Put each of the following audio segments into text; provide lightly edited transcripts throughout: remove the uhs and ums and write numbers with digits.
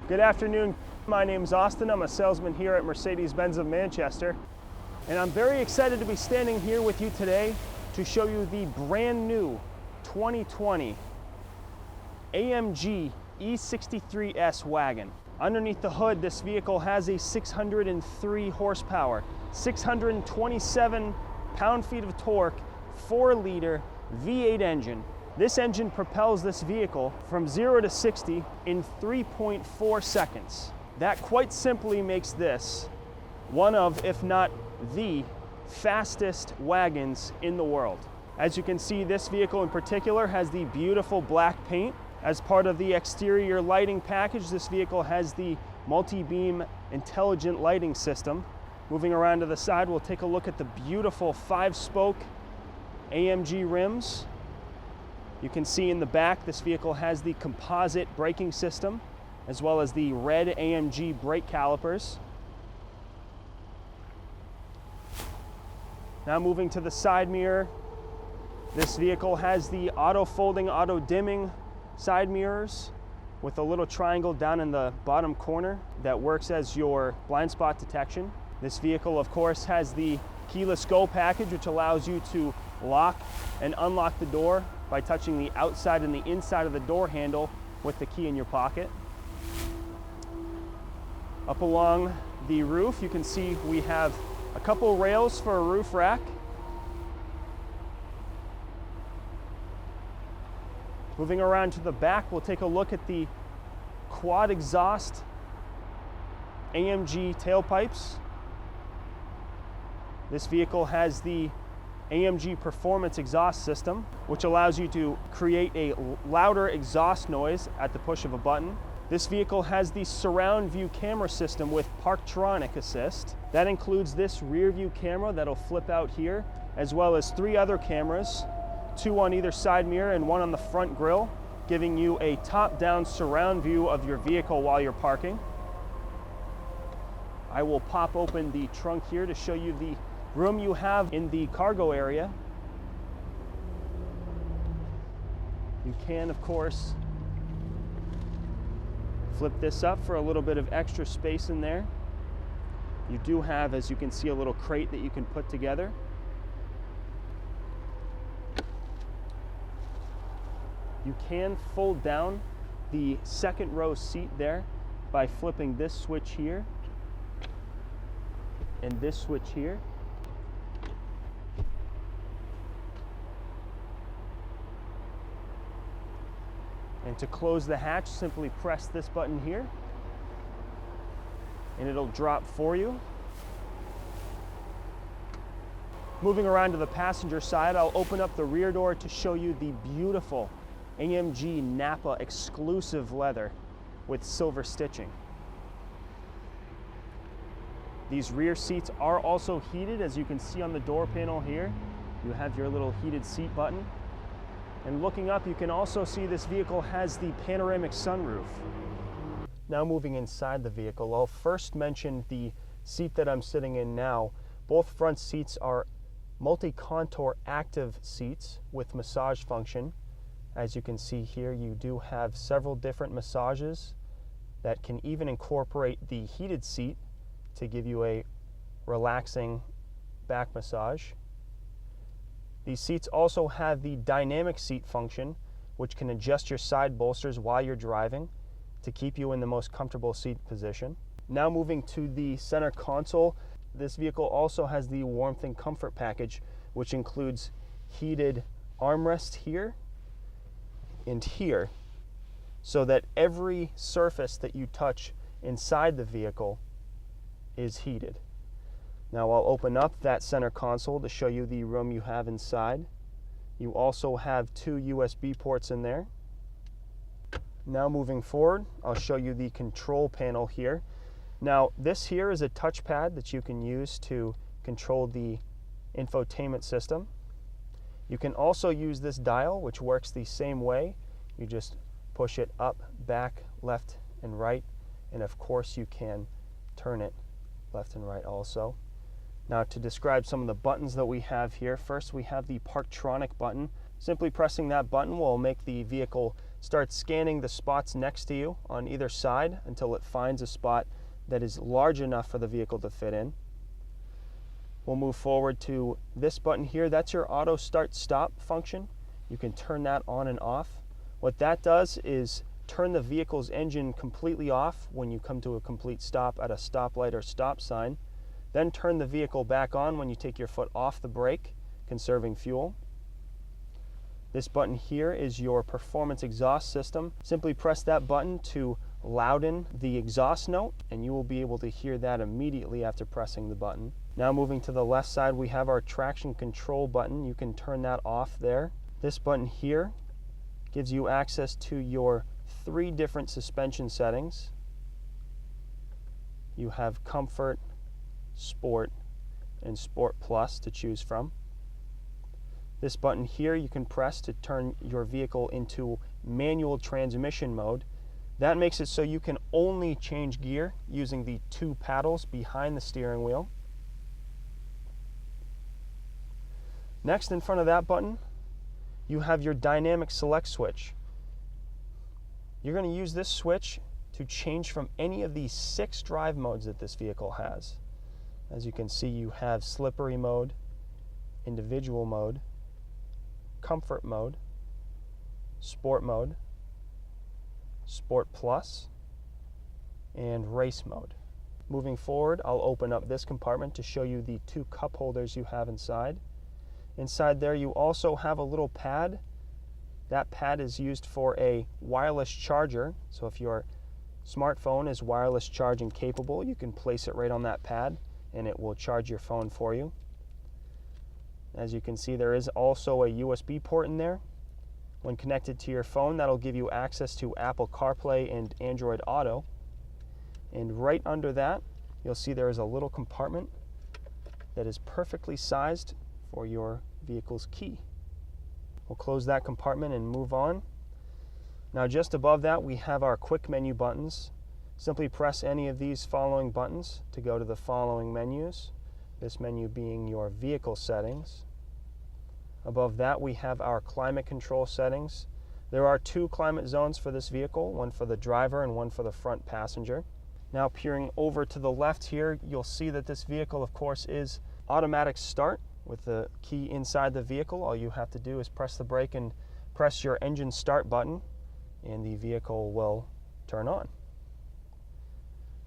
Good afternoon. My name is Austin. I'm a salesman here at Mercedes-Benz of Manchester. And I'm very excited to be standing here with you today to show you the brand new 2020 AMG E63s Wagon. Underneath the hood, this vehicle has a 603 horsepower, 627 pound-feet of torque, 4-liter V8 engine. This engine propels this vehicle from 0 to 60 in 3.4 seconds. That quite simply makes this one of, if not the fastest wagons in the world. As you can see, this vehicle in particular has the beautiful black paint. As part of the exterior lighting package, this vehicle has the multi-beam intelligent lighting system. Moving around to the side, we'll take a look at the beautiful 5-spoke AMG rims. You can see in the back, this vehicle has the composite braking system, as well as the red AMG brake calipers. Now moving to the side mirror, this vehicle has the auto folding, auto dimming side mirrors with a little triangle down in the bottom corner that works as your blind spot detection. This vehicle, of course, has the keyless go package, which allows you to lock and unlock the door by touching the outside and the inside of the door handle with the key in your pocket. Up along the roof, you can see we have a couple rails for a roof rack. Moving around to the back, we'll take a look at the quad exhaust AMG tailpipes. This vehicle has the AMG Performance exhaust system, which allows you to create a louder exhaust noise at the push of a button. This vehicle has the surround view camera system with Parktronic assist. That includes this rear view camera that'll flip out here, as well as 3 other cameras, 2 on either side mirror and 1 on the front grille, giving you a top-down surround view of your vehicle while you're parking. I will pop open the trunk here to show you the room you have in the cargo area. You can, of course, flip this up for a little bit of extra space in there. You do have, as you can see, a little crate that you can put together. You can fold down the second row seat there by flipping this switch here and this switch here. And to close the hatch, simply press this button here and it'll drop for you. Moving around to the passenger side, I'll open up the rear door to show you the beautiful AMG Napa exclusive leather with silver stitching. These rear seats are also heated, as you can see on the door panel here. You have your little heated seat button. And looking up, you can also see this vehicle has the panoramic sunroof. Now moving inside the vehicle, I'll first mention the seat that I'm sitting in now. Both front seats are multi-contour active seats with massage function. As you can see here, you do have several different massages that can even incorporate the heated seat to give you a relaxing back massage. These seats also have the dynamic seat function, which can adjust your side bolsters while you're driving to keep you in the most comfortable seat position. Now moving to the center console, this vehicle also has the warmth and comfort package, which includes heated armrest here and here, so that every surface that you touch inside the vehicle is heated. Now I'll open up that center console to show you the room you have inside. You also have 2 USB ports in there. Now moving forward, I'll show you the control panel here. Now this here is a touchpad that you can use to control the infotainment system. You can also use this dial, which works the same way. You just push it up, back, left, and right, and of course you can turn it left and right also. Now to describe some of the buttons that we have here, first we have the Parktronic button. Simply pressing that button will make the vehicle start scanning the spots next to you on either side until it finds a spot that is large enough for the vehicle to fit in. We'll move forward to this button here. That's your auto start stop function. You can turn that on and off. What that does is turn the vehicle's engine completely off when you come to a complete stop at a stoplight or stop sign. Then turn the vehicle back on when you take your foot off the brake, conserving fuel. This button here is your performance exhaust system. Simply press that button to louden the exhaust note, and you will be able to hear that immediately after pressing the button. Now moving to the left side, we have our traction control button. You can turn that off there. This button here gives you access to your 3 different suspension settings. You have Comfort, Sport, and Sport Plus to choose from. This button here you can press to turn your vehicle into manual transmission mode. That makes it so you can only change gear using the 2 paddles behind the steering wheel. Next, in front of that button, you have your dynamic select switch. You're going to use this switch to change from any of these 6 drive modes that this vehicle has. As you can see, you have slippery mode, individual mode, comfort mode, sport mode, Sport Plus, and race mode. Moving forward, I'll open up this compartment to show you the 2 cup holders you have inside. Inside there you also have a little pad. That pad is used for a wireless charger, so if your smartphone is wireless charging capable, you can place it right on that pad and it will charge your phone for you. As you can see, there is also a USB port in there. When connected to your phone, that'll give you access to Apple CarPlay and Android Auto. And right under that, you'll see there is a little compartment that is perfectly sized for your vehicle's key. We'll close that compartment and move on. Now just above that, we have our quick menu buttons. Simply press any of these following buttons to go to the following menus. This menu being your vehicle settings. Above that, we have our climate control settings. There are 2 climate zones for this vehicle, one for the driver and one for the front passenger. Now peering over to the left here, you'll see that this vehicle, of course, is automatic start with the key inside the vehicle. All you have to do is press the brake and press your engine start button, and the vehicle will turn on.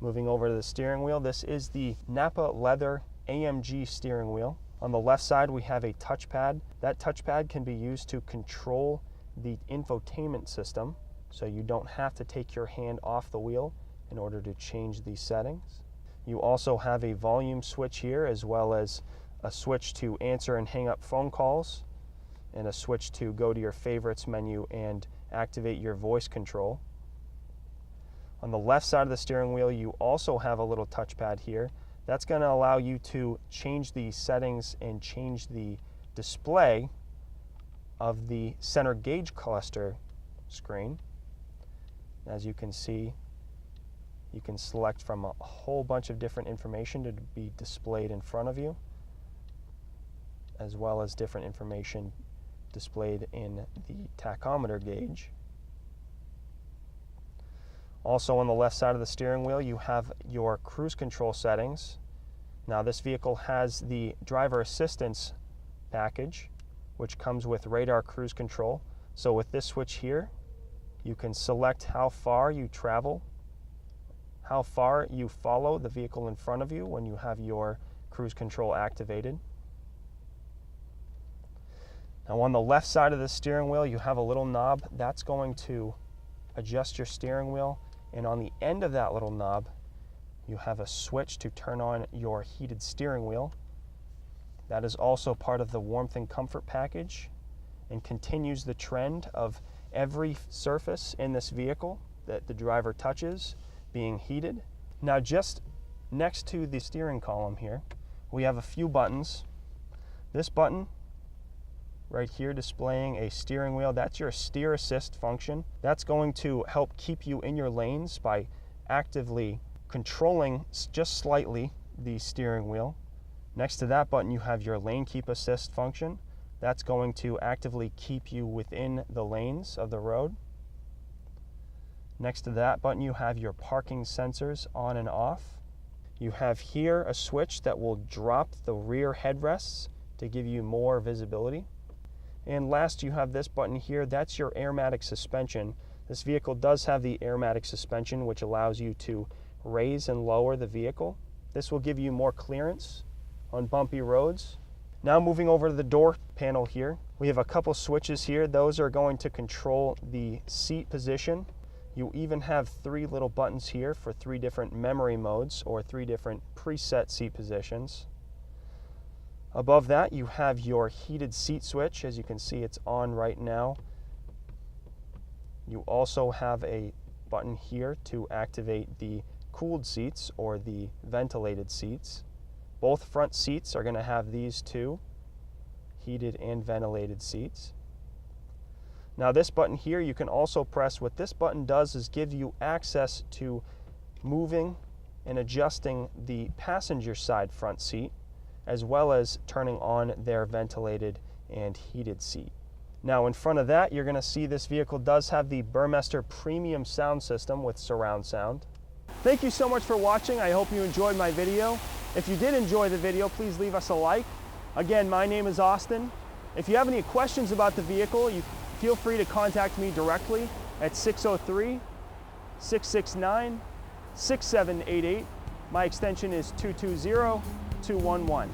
Moving over to the steering wheel, this is the Napa leather AMG steering wheel. On the left side, we have a touchpad. That touchpad can be used to control the infotainment system, so you don't have to take your hand off the wheel in order to change these settings. You also have a volume switch here, as well as a switch to answer and hang up phone calls, and a switch to go to your favorites menu and activate your voice control. On the left side of the steering wheel, you also have a little touchpad here. That's going to allow you to change the settings and change the display of the center gauge cluster screen. As you can see, you can select from a whole bunch of different information to be displayed in front of you, as well as different information displayed in the tachometer gauge. Also on the left side of the steering wheel, you have your cruise control settings. Now this vehicle has the driver assistance package, which comes with radar cruise control. So with this switch here, you can select how far you travel, how far you follow the vehicle in front of you when you have your cruise control activated. Now on the left side of the steering wheel, you have a little knob that's going to adjust your steering wheel. And on the end of that little knob, you have a switch to turn on your heated steering wheel. That is also part of the warmth and comfort package and continues the trend of every surface in this vehicle that the driver touches being heated. Now just next to the steering column here, we have a few buttons. This button right here displaying a steering wheel, that's your steer assist function. That's going to help keep you in your lanes by actively controlling just slightly the steering wheel. Next to that button, you have your lane keep assist function. That's going to actively keep you within the lanes of the road. Next to that button, you have your parking sensors on and off. You have here a switch that will drop the rear headrests to give you more visibility. And last, you have this button here. That's your airmatic suspension. This vehicle does have the airmatic suspension, which allows you to raise and lower the vehicle. This will give you more clearance on bumpy roads. Now moving over to the door panel here, we have a couple switches here. Those are going to control the seat position. You even have 3 little buttons here for 3 different memory modes or 3 different preset seat positions. Above that, you have your heated seat switch. As you can see, it's on right now. You also have a button here to activate the cooled seats or the ventilated seats. Both front seats are going to have these 2 heated and ventilated seats. Now this button here you can also press. What this button does is give you access to moving and adjusting the passenger side front seat, as well as turning on their ventilated and heated seat. Now in front of that, you're going to see this vehicle does have the Burmester premium sound system with surround sound. Thank you so much for watching. I hope you enjoyed my video. If you did enjoy the video, please leave us a like. Again, my name is Austin. If you have any questions about the vehicle, you feel free to contact me directly at 603-669-6788. My extension is 220-211.